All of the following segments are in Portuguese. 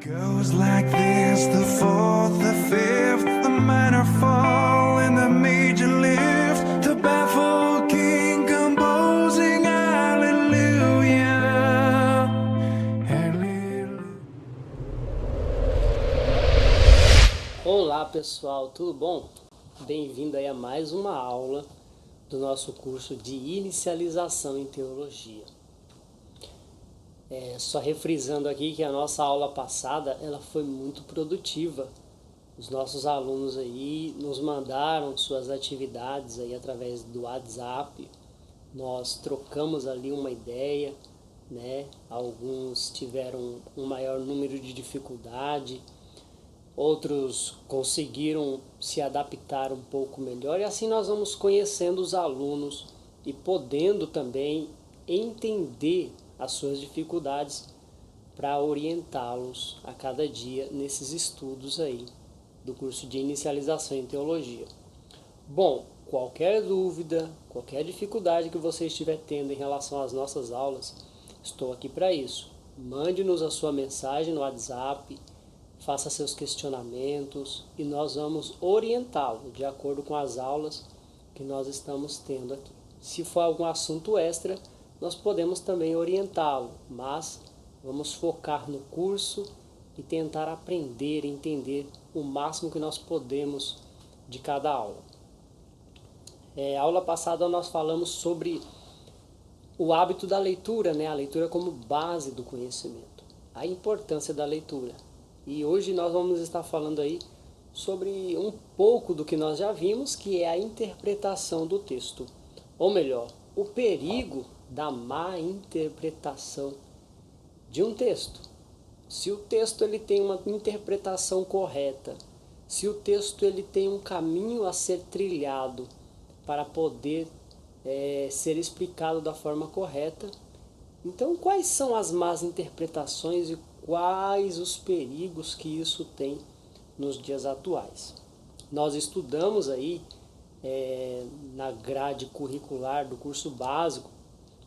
Goes like this, the fourth, the fifth, the minor fall and the major lift, the baffled king composing hallelujah, hallelujah. Olá pessoal, tudo bom? Bem-vindo aí a mais uma aula do nosso curso de inicialização em teologia. Só refrisando aqui que a nossa aula passada ela foi muito produtiva. Os nossos alunos aí nos mandaram suas atividades aí através do WhatsApp. Nós trocamos ali uma ideia, né? Alguns tiveram um maior número de dificuldade, outros conseguiram se adaptar um pouco melhor, e assim nós vamos conhecendo os alunos e podendo também entender as suas dificuldades para orientá-los a cada dia nesses estudos aí do curso de inicialização em teologia. Bom, qualquer dúvida, qualquer dificuldade que você estiver tendo em relação às nossas aulas, estou aqui para isso. Mande-nos a sua mensagem no WhatsApp, faça seus questionamentos e nós vamos orientá-lo de acordo com as aulas que nós estamos tendo aqui. Se for algum assunto extra, nós podemos também orientá-lo, mas vamos focar no curso e tentar aprender e entender o máximo que nós podemos de cada aula. Aula passada nós falamos sobre o hábito da leitura, né? A leitura como base do conhecimento, a importância da leitura. E hoje nós vamos estar falando aí sobre um pouco do que nós já vimos, que é a interpretação do texto. Ou melhor, o perigo da má interpretação de um texto. Se o texto ele tem uma interpretação correta, se o texto ele tem um caminho a ser trilhado para poder ser explicado da forma correta, então quais são as más interpretações e quais os perigos que isso tem nos dias atuais? Nós estudamos aí na grade curricular do curso básico,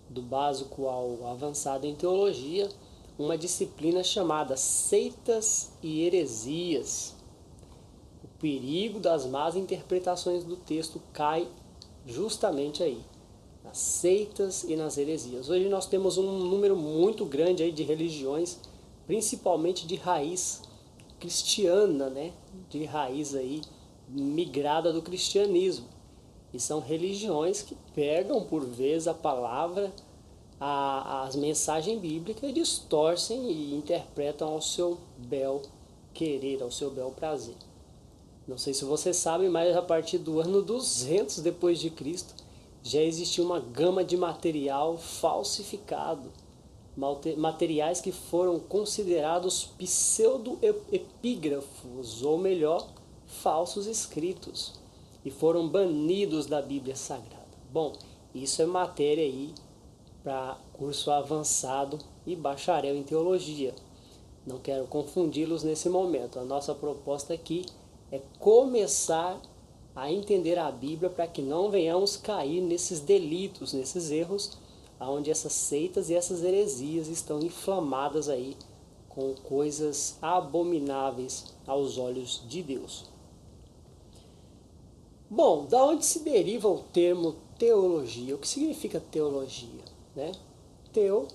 do básico ao avançado em teologia, uma disciplina chamada Seitas e Heresias. O perigo das más interpretações do texto cai justamente aí, nas seitas e nas heresias. Hoje nós temos um número muito grande aí de religiões, principalmente de raiz cristiana, né? De raiz aí migrada do cristianismo. E são religiões que pegam por vezes a palavra, as mensagens bíblicas, e distorcem e interpretam ao seu bel querer, ao seu bel prazer. Não sei se você sabe, mas a partir do ano 200 depois de Cristo já existia uma gama de material falsificado, materiais que foram considerados pseudo-epígrafos, ou melhor, falsos escritos, e foram banidos da Bíblia Sagrada. Bom, isso é matéria aí para curso avançado e bacharel em teologia. Não quero confundi-los nesse momento. A nossa proposta aqui é começar a entender a Bíblia para que não venhamos cair nesses delitos, nesses erros, onde essas seitas e essas heresias estão inflamadas aí com coisas abomináveis aos olhos de Deus. Bom, da onde se deriva o termo teologia? O que significa teologia? Né? Theo,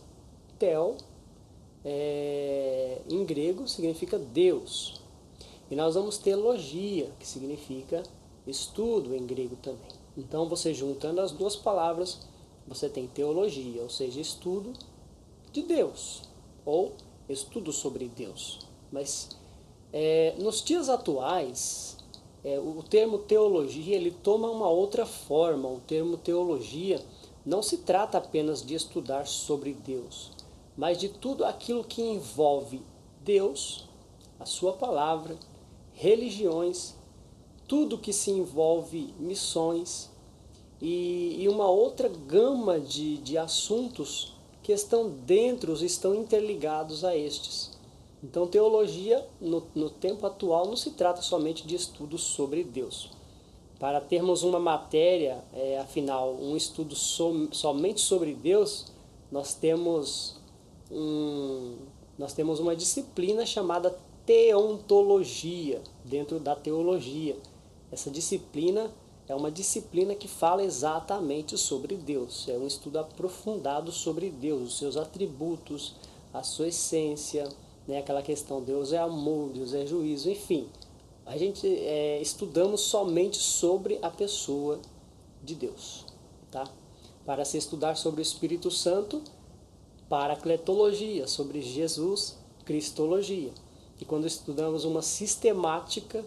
em grego significa Deus. E nós vamos teologia, que significa estudo em grego também. Então você juntando as duas palavras, você tem teologia, ou seja, estudo de Deus, ou estudo sobre Deus. Mas nos dias atuais, o termo teologia ele toma uma outra forma. O termo teologia não se trata apenas de estudar sobre Deus, mas de tudo aquilo que envolve Deus, a sua palavra, religiões, tudo que se envolve missões e uma outra gama de assuntos que estão interligados a estes. Então, teologia, no tempo atual, não se trata somente de estudos sobre Deus. Para termos uma matéria, afinal, um estudo somente sobre Deus, nós temos nós temos uma disciplina chamada teontologia, dentro da teologia. Essa disciplina é uma disciplina que fala exatamente sobre Deus. É um estudo aprofundado sobre Deus, os seus atributos, a sua essência, né? Aquela questão, Deus é amor, Deus é juízo, enfim. A gente estudamos somente sobre a pessoa de Deus, tá? Para se estudar sobre o Espírito Santo, paracletologia, sobre Jesus, cristologia. E quando estudamos uma sistemática,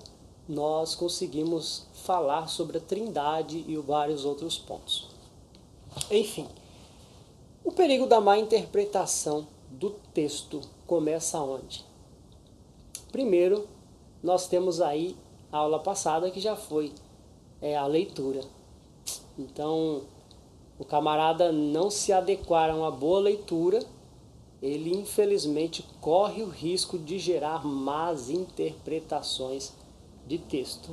nós conseguimos falar sobre a Trindade e vários outros pontos. Enfim, o perigo da má interpretação do texto começa onde? Primeiro, nós temos aí a aula passada que já foi a leitura. Então, o camarada não se adequar a uma boa leitura, ele infelizmente corre o risco de gerar más interpretações de texto.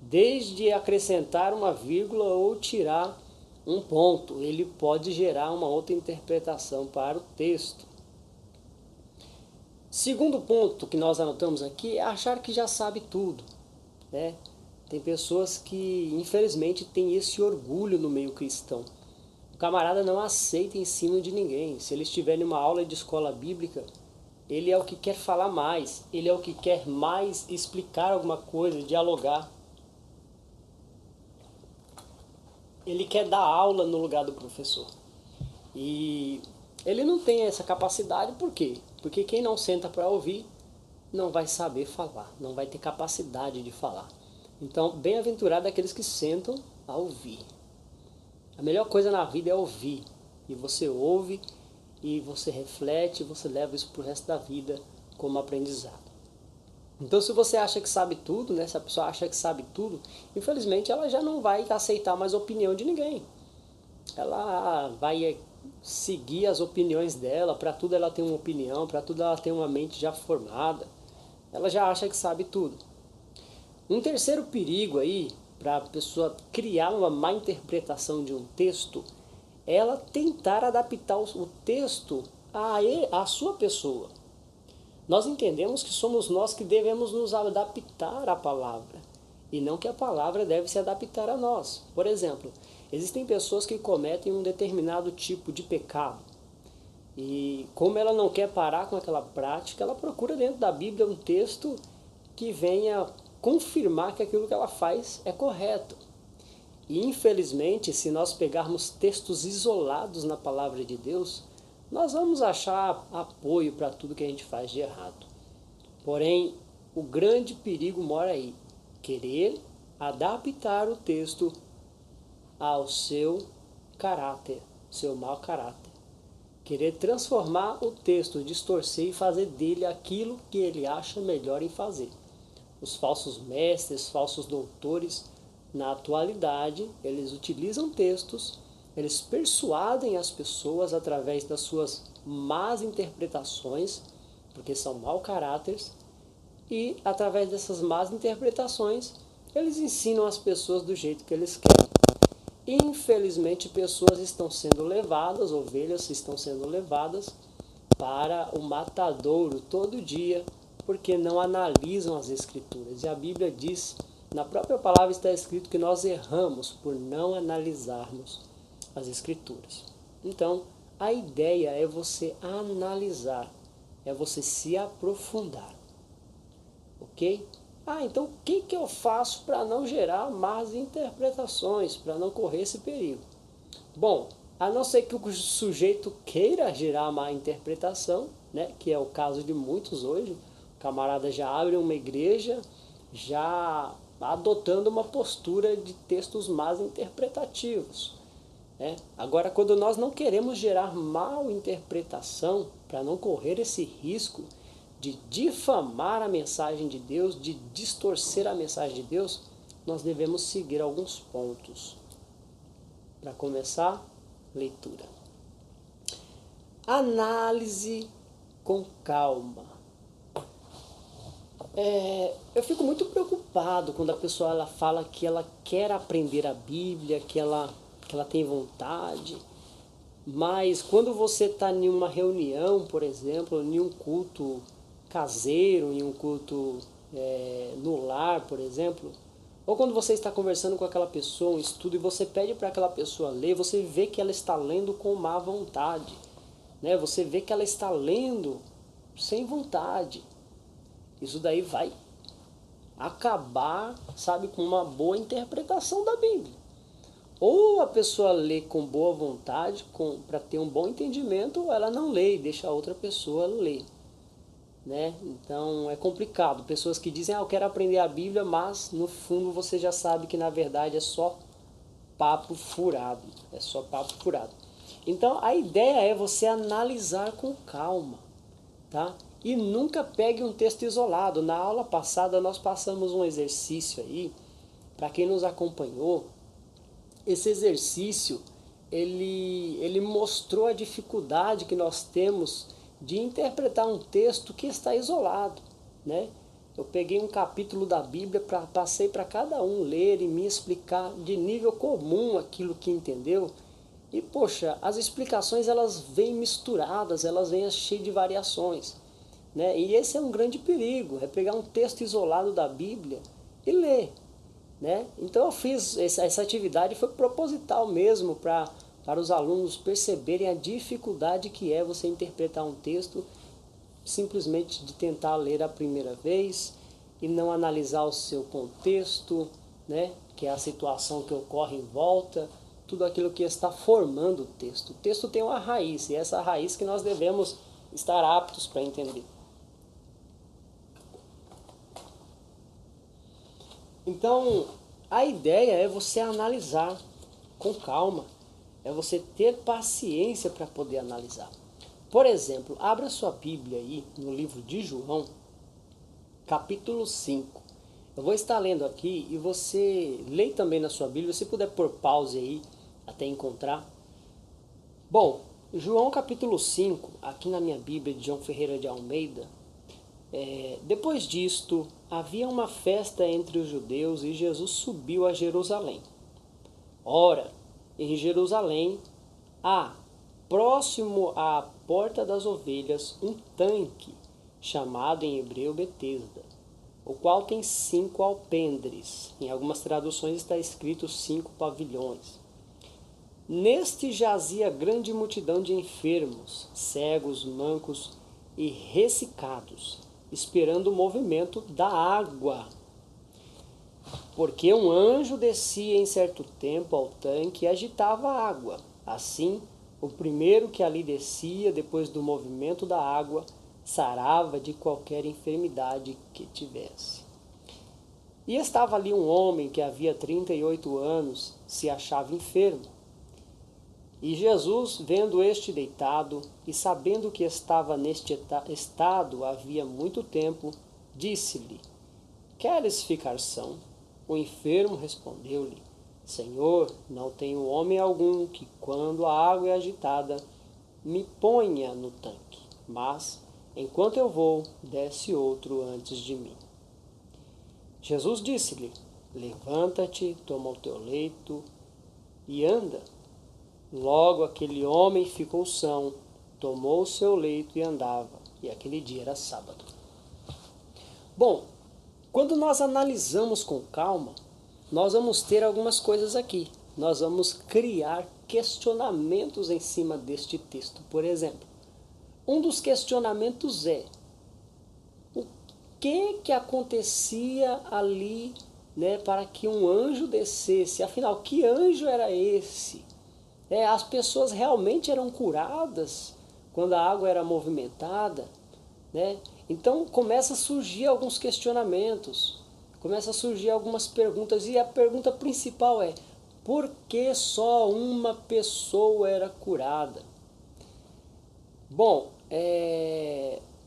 Desde acrescentar uma vírgula ou tirar um ponto, ele pode gerar uma outra interpretação para o texto. Segundo ponto que nós anotamos aqui é achar que já sabe tudo, né? Tem pessoas que infelizmente têm esse orgulho no meio cristão. O camarada não aceita ensino de ninguém. Se ele estiver em uma aula de escola bíblica, ele é o que quer falar mais, ele é o que quer mais explicar alguma coisa, dialogar. Ele quer dar aula no lugar do professor. E ele não tem essa capacidade, por quê? Porque quem não senta para ouvir não vai saber falar, não vai ter capacidade de falar. Então, bem-aventurado aqueles que sentam a ouvir. A melhor coisa na vida é ouvir. E você ouve, e você reflete, e você leva isso para o resto da vida como aprendizado. Então, se você acha que sabe tudo, né? Se a pessoa acha que sabe tudo, infelizmente ela já não vai aceitar mais a opinião de ninguém. Ela vai seguir as opiniões dela, para tudo ela tem uma opinião, para tudo ela tem uma mente já formada. Ela já acha que sabe tudo. Um terceiro perigo aí, para a pessoa criar uma má interpretação de um texto, é ela tentar adaptar o texto à sua pessoa. Nós entendemos que somos nós que devemos nos adaptar à palavra, e não que a palavra deve se adaptar a nós. Por exemplo, existem pessoas que cometem um determinado tipo de pecado, e como ela não quer parar com aquela prática, ela procura dentro da Bíblia um texto que venha confirmar que aquilo que ela faz é correto. E infelizmente, se nós pegarmos textos isolados na palavra de Deus, nós vamos achar apoio para tudo que a gente faz de errado. Porém, o grande perigo mora aí, querer adaptar o texto ao seu caráter, seu mau caráter. Querer transformar o texto, distorcer e fazer dele aquilo que ele acha melhor em fazer. Os falsos mestres, falsos doutores, na atualidade, eles utilizam textos, eles persuadem as pessoas através das suas más interpretações, porque são mau caráteres, e através dessas más interpretações, eles ensinam as pessoas do jeito que eles querem. Infelizmente, pessoas estão sendo levadas, ovelhas estão sendo levadas para o matadouro todo dia, porque não analisam as Escrituras. E a Bíblia diz, na própria palavra está escrito que nós erramos por não analisarmos as Escrituras. Então, a ideia é você analisar, é você se aprofundar. Ok? Então o que eu faço para não gerar más interpretações, para não correr esse perigo? Bom, a não ser que o sujeito queira gerar má interpretação, né, que é o caso de muitos hoje, o camarada já abre uma igreja, já adotando uma postura de textos más interpretativos. Né? Agora, quando nós não queremos gerar mal interpretação, para não correr esse risco de difamar a mensagem de Deus, de distorcer a mensagem de Deus, nós devemos seguir alguns pontos. Para começar, leitura. Análise com calma. Eu fico muito preocupado quando a pessoa ela fala que ela quer aprender a Bíblia, que ela tem vontade, Mas quando você está em uma reunião, por exemplo, em um culto caseiro, em um culto no lar, por exemplo, ou quando você está conversando com aquela pessoa, um estudo, e você pede para aquela pessoa ler, você vê que ela está lendo com má vontade, né? Você vê que ela está lendo sem vontade. Isso daí vai acabar, sabe, com uma boa interpretação da Bíblia. Ou a pessoa lê com boa vontade, para ter um bom entendimento, ou ela não lê e deixa a outra pessoa ler, né? Então é complicado. Pessoas que dizem, eu quero aprender a Bíblia, mas no fundo você já sabe que na verdade é só papo furado. É só papo furado. Então a ideia é você analisar com calma, tá? E nunca pegue um texto isolado. Na aula passada nós passamos um exercício aí, para quem nos acompanhou. Esse exercício, ele mostrou a dificuldade que nós temos de interpretar um texto que está isolado, né? Eu peguei um capítulo da Bíblia, passei para cada um ler e me explicar de nível comum aquilo que entendeu. E, poxa, as explicações elas vêm misturadas, elas vêm cheias de variações, né? E esse é um grande perigo, é pegar um texto isolado da Bíblia e ler, né? Então eu fiz essa atividade, foi proposital mesmo para os alunos perceberem a dificuldade que é você interpretar um texto simplesmente de tentar ler a primeira vez e não analisar o seu contexto, né? Que é a situação que ocorre em volta, tudo aquilo que está formando o texto. O texto tem uma raiz, e é essa raiz que nós devemos estar aptos para entender. Então, a ideia é você analisar com calma, é você ter paciência para poder analisar. Por exemplo, abra sua Bíblia aí no livro de João, capítulo 5. Eu vou estar lendo aqui e você lê também na sua Bíblia, se puder pôr pause aí até encontrar. Bom, João capítulo 5, aqui na minha Bíblia de João Ferreira de Almeida, depois disto, havia uma festa entre os judeus e Jesus subiu a Jerusalém. Ora, em Jerusalém há, próximo à porta das ovelhas, um tanque, chamado em hebreu Betesda, o qual tem 5 alpendres. Em algumas traduções está escrito 5 pavilhões. Neste jazia grande multidão de enfermos, cegos, mancos e ressecados, esperando o movimento da água. Porque um anjo descia em certo tempo ao tanque e agitava a água. Assim, o primeiro que ali descia, depois do movimento da água, sarava de qualquer enfermidade que tivesse. E estava ali um homem que havia 38 anos, se achava enfermo. E Jesus, vendo este deitado, e sabendo que estava neste estado havia muito tempo, disse-lhe, queres ficar são? O enfermo respondeu-lhe, Senhor, não tenho homem algum que, quando a água é agitada, me ponha no tanque, mas, enquanto eu vou, desce outro antes de mim. Jesus disse-lhe, levanta-te, toma o teu leito e anda. Logo aquele homem ficou são, tomou o seu leito e andava, e aquele dia era sábado. Bom, quando nós analisamos com calma, nós vamos ter algumas coisas aqui. Nós vamos criar questionamentos em cima deste texto. Por exemplo, um dos questionamentos é, o que acontecia ali, né, para que um anjo descesse? Afinal, que anjo era esse? As pessoas realmente eram curadas quando a água era movimentada, né? Então começa a surgir alguns questionamentos, começa a surgir algumas perguntas, e a pergunta principal é, por que só uma pessoa era curada? Bom,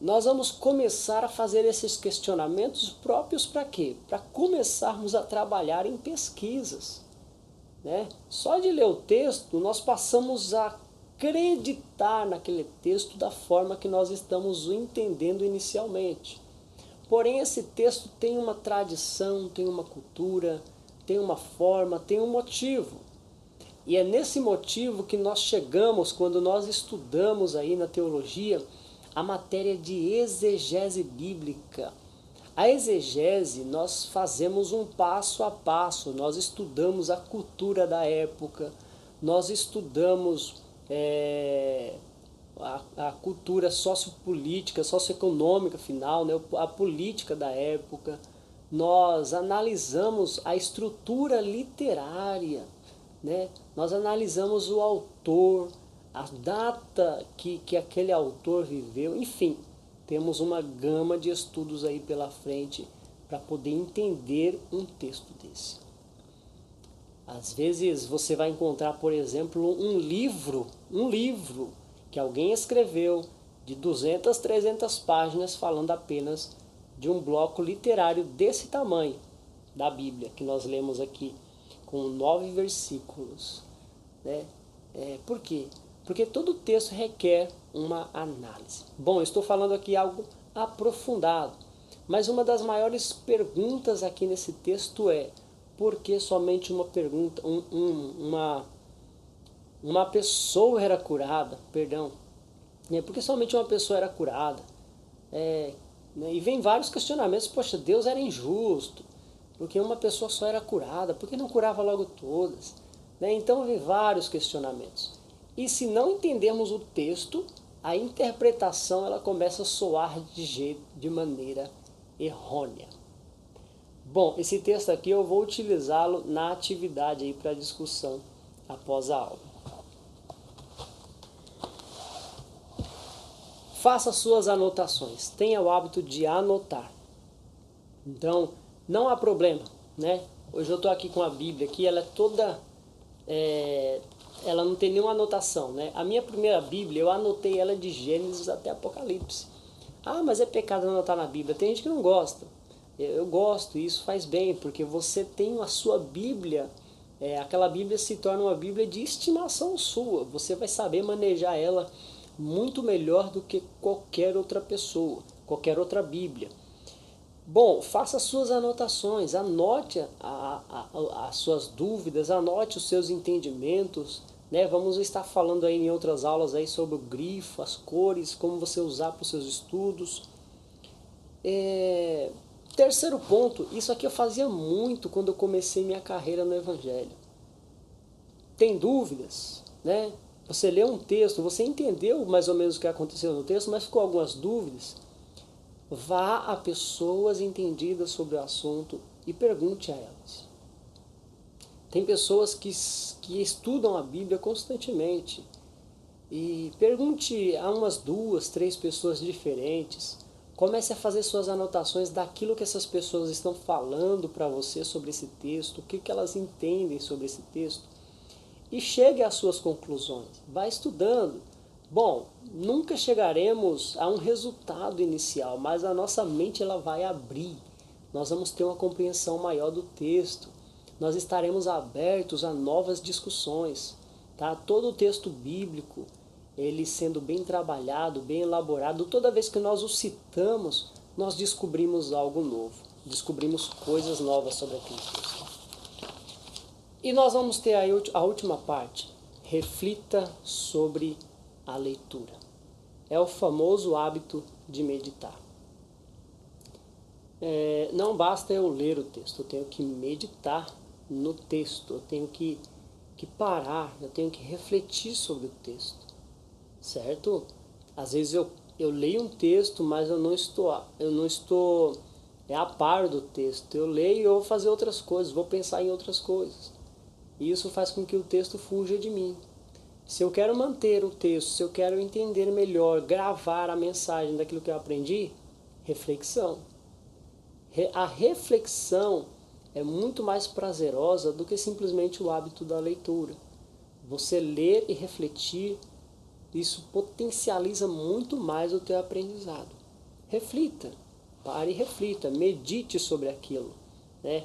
nós vamos começar a fazer esses questionamentos próprios para quê? Para começarmos a trabalhar em pesquisas. Né? Só de ler o texto, nós passamos a acreditar naquele texto da forma que nós estamos o entendendo inicialmente. Porém, esse texto tem uma tradição, tem uma cultura, tem uma forma, tem um motivo. E é nesse motivo que nós chegamos, quando nós estudamos aí na teologia, a matéria de exegese bíblica. A exegese, nós fazemos um passo a passo, nós estudamos a cultura da época, nós estudamos a cultura sociopolítica, socioeconômica, final, né, a política da época. Nós analisamos a estrutura literária, né? Nós analisamos o autor, a data que aquele autor viveu, enfim, temos uma gama de estudos aí pela frente para poder entender um texto desse. Às vezes você vai encontrar, por exemplo, um livro que alguém escreveu de 200, 300 páginas falando apenas de um bloco literário desse tamanho da Bíblia, que nós lemos aqui, com 9 versículos. Né? Por quê? Porque todo texto requer uma análise. Bom, eu estou falando aqui algo aprofundado, mas uma das maiores perguntas aqui nesse texto é: por que somente uma pergunta, uma pessoa era curada? Perdão. Por que somente uma pessoa era curada? E vem vários questionamentos. Poxa, Deus era injusto, porque uma pessoa só era curada, por que não curava logo todas? Então vem vários questionamentos. E se não entendermos o texto, a interpretação ela começa a soar de maneira errônea. Bom, esse texto aqui eu vou utilizá-lo na atividade aí para discussão após a aula. Faça suas anotações, tenha o hábito de anotar. Então, não há problema, né? Hoje eu estou aqui com a Bíblia, aqui ela é toda, ela não tem nenhuma anotação, né? A minha primeira Bíblia, eu anotei ela de Gênesis até Apocalipse. Ah, mas é pecado anotar na Bíblia. Tem gente que não gosta. Eu gosto, e isso faz bem, porque você tem a sua Bíblia, aquela Bíblia se torna uma Bíblia de estimação sua. Você vai saber manejar ela muito melhor do que qualquer outra pessoa, qualquer outra Bíblia. Bom, faça suas anotações, anote as suas dúvidas, anote os seus entendimentos, né? Vamos estar falando aí em outras aulas aí sobre o grifo, as cores, como você usar para os seus estudos. Terceiro ponto, isso aqui eu fazia muito quando eu comecei minha carreira no Evangelho. Tem dúvidas, né? Você lê um texto, você entendeu mais ou menos o que aconteceu no texto, mas ficou algumas dúvidas. Vá a pessoas entendidas sobre o assunto e pergunte a elas. Tem pessoas que estudam a Bíblia constantemente. E pergunte a umas 2, 3 pessoas diferentes. Comece a fazer suas anotações daquilo que essas pessoas estão falando para você sobre esse texto, o que elas entendem sobre esse texto. E chegue às suas conclusões. Vai estudando. Bom, nunca chegaremos a um resultado inicial, mas a nossa mente ela vai abrir. Nós vamos ter uma compreensão maior do texto. Nós estaremos abertos a novas discussões. Tá? Todo o texto bíblico, ele sendo bem trabalhado, bem elaborado, toda vez que nós o citamos, nós descobrimos algo novo. Descobrimos coisas novas sobre aquele texto. E nós vamos ter aí a última parte. Reflita sobre a leitura. É o famoso hábito de meditar. Não basta eu ler o texto, eu tenho que meditar no texto, eu tenho que parar, eu tenho que refletir sobre o texto, certo? Às vezes eu leio um texto, mas eu não estou a par do texto. Eu leio e eu vou fazer outras coisas, vou pensar em outras coisas. E isso faz com que o texto fuja de mim. Se eu quero manter o texto, se eu quero entender melhor, gravar a mensagem daquilo que eu aprendi, reflexão. A reflexão é muito mais prazerosa do que simplesmente o hábito da leitura. Você ler e refletir, isso potencializa muito mais o teu aprendizado. Reflita, pare e reflita, medite sobre aquilo, né?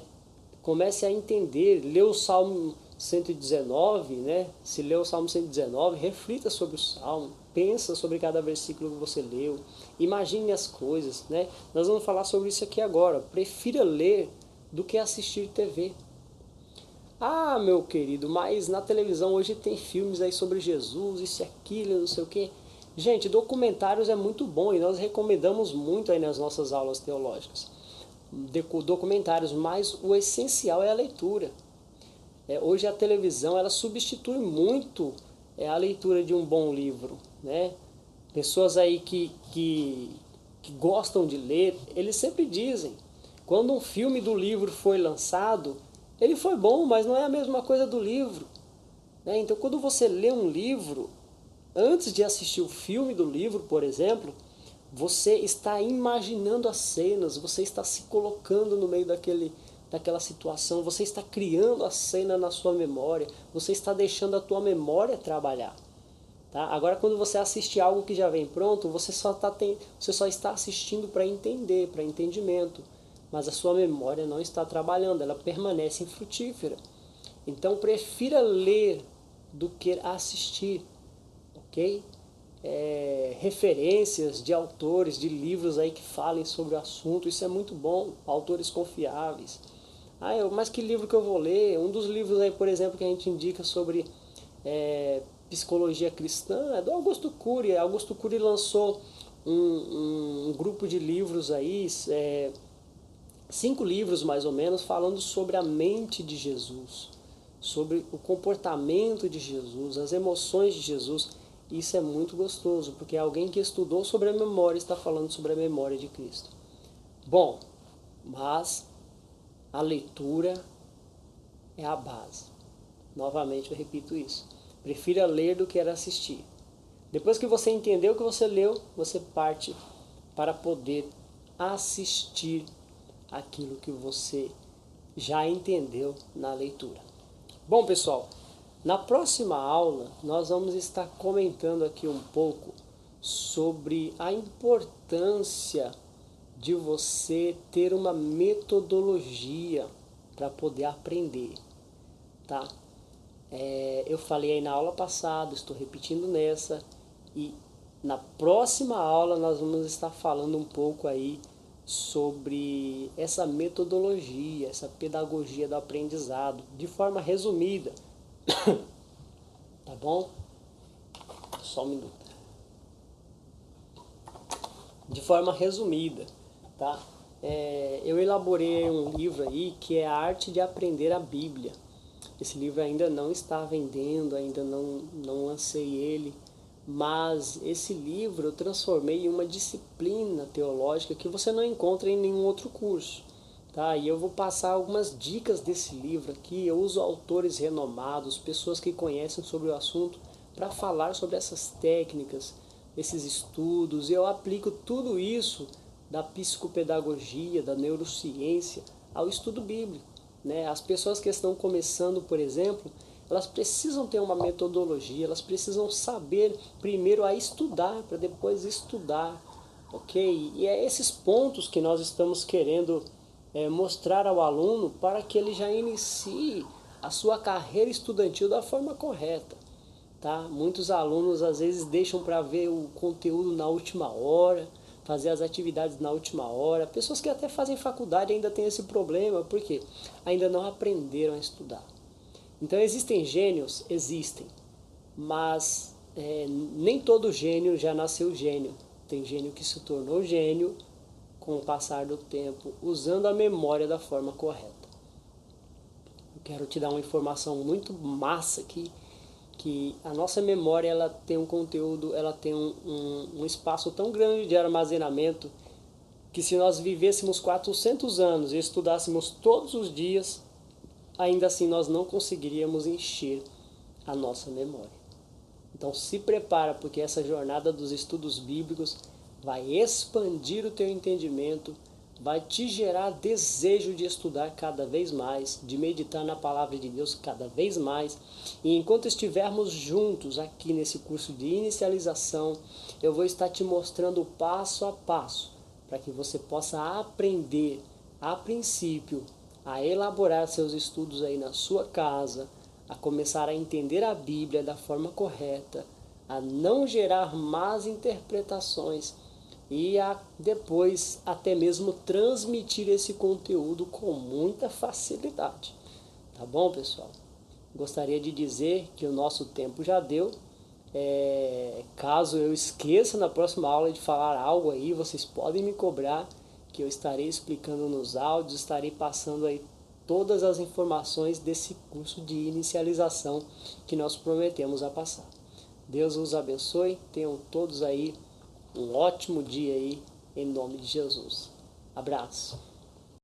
Comece a entender, lê o Salmo 119, né? Se lê o Salmo 119, reflita sobre o Salmo, pensa sobre cada versículo que você leu, imagine as coisas, né? Nós vamos falar sobre isso aqui agora. Prefira ler do que assistir TV. Ah, meu querido, mas na televisão hoje tem filmes aí sobre Jesus, isso e aquilo, não sei o quê. Gente, documentários é muito bom e nós recomendamos muito aí nas nossas aulas teológicas. Documentários, mas o essencial é a leitura. Hoje a televisão ela substitui muito a leitura de um bom livro, né? Pessoas aí que gostam de ler, eles sempre dizem, quando um filme do livro foi lançado, ele foi bom, mas não é a mesma coisa do livro, né? Então quando você lê um livro, antes de assistir o filme do livro, por exemplo, você está imaginando as cenas, você está se colocando no meio daquela situação, você está criando a cena na sua memória, você está deixando a tua memória trabalhar. Tá? Agora, quando você assiste algo que já vem pronto, você só está assistindo para entender, para entendimento, mas a sua memória não está trabalhando, ela permanece infrutífera. Então, prefira ler do que assistir, ok? Referências de autores, de livros aí que falem sobre o assunto, isso é muito bom, autores confiáveis. Mas que livro que eu vou ler? Um dos livros aí, por exemplo, que a gente indica sobre psicologia cristã é do Augusto Cury. Augusto Cury lançou um grupo de livros aí, 5 livros mais ou menos, falando sobre a mente de Jesus, sobre o comportamento de Jesus, as emoções de Jesus. Isso é muito gostoso, porque alguém que estudou sobre a memória está falando sobre a memória de Cristo. Bom, mas a leitura é a base. Novamente eu repito isso. Prefira ler do que assistir. Depois que você entendeu o que você leu, você parte para poder assistir aquilo que você já entendeu na leitura. Bom, pessoal, na próxima aula nós vamos estar comentando aqui um pouco sobre a importância de você ter uma metodologia para poder aprender, tá? Eu falei aí na aula passada, estou repetindo nessa, e na próxima aula nós vamos estar falando um pouco aí sobre essa metodologia, essa pedagogia do aprendizado, de forma resumida, tá bom? Só um minuto. De forma resumida, tá? Eu elaborei um livro aí que é a Arte de Aprender a Bíblia. Esse livro ainda não está vendendo, ainda não lancei ele, mas esse livro eu transformei em uma disciplina teológica que você não encontra em nenhum outro curso. Tá? E eu vou passar algumas dicas desse livro aqui. Eu uso autores renomados, pessoas que conhecem sobre o assunto, para falar sobre essas técnicas, esses estudos. E eu aplico tudo isso da psicopedagogia, da neurociência, ao estudo bíblico. As pessoas que estão começando, por exemplo, elas precisam ter uma metodologia, elas precisam saber primeiro a estudar, para depois estudar, ok? E é esses pontos que nós estamos querendo mostrar ao aluno para que ele já inicie a sua carreira estudantil da forma correta, tá? Muitos alunos às vezes deixam para ver o conteúdo na última hora, fazer as atividades na última hora. Pessoas que até fazem faculdade ainda têm esse problema, porque ainda não aprenderam a estudar. Então existem gênios? Existem, mas nem todo gênio já nasceu gênio. Tem gênio que se tornou gênio com o passar do tempo, usando a memória da forma correta. Eu quero te dar uma informação muito massa aqui, que a nossa memória ela tem um conteúdo, ela tem um espaço tão grande de armazenamento que se nós vivêssemos 400 anos e estudássemos todos os dias, ainda assim nós não conseguiríamos encher a nossa memória. Então se prepara, porque essa jornada dos estudos bíblicos vai expandir o teu entendimento, vai te gerar desejo de estudar cada vez mais, de meditar na palavra de Deus cada vez mais. E enquanto estivermos juntos aqui nesse curso de inicialização, eu vou estar te mostrando passo a passo, para que você possa aprender, a princípio, a elaborar seus estudos aí na sua casa, a começar a entender a Bíblia da forma correta, a não gerar más interpretações e a depois até mesmo transmitir esse conteúdo com muita facilidade. Tá bom, pessoal? Gostaria de dizer que o nosso tempo já deu. Caso eu esqueça na próxima aula de falar algo aí, vocês podem me cobrar, que eu estarei explicando nos áudios, estarei passando aí todas as informações desse curso de inicialização que nós prometemos a passar. Deus os abençoe, tenham todos aí um ótimo dia aí, em nome de Jesus. Abraço.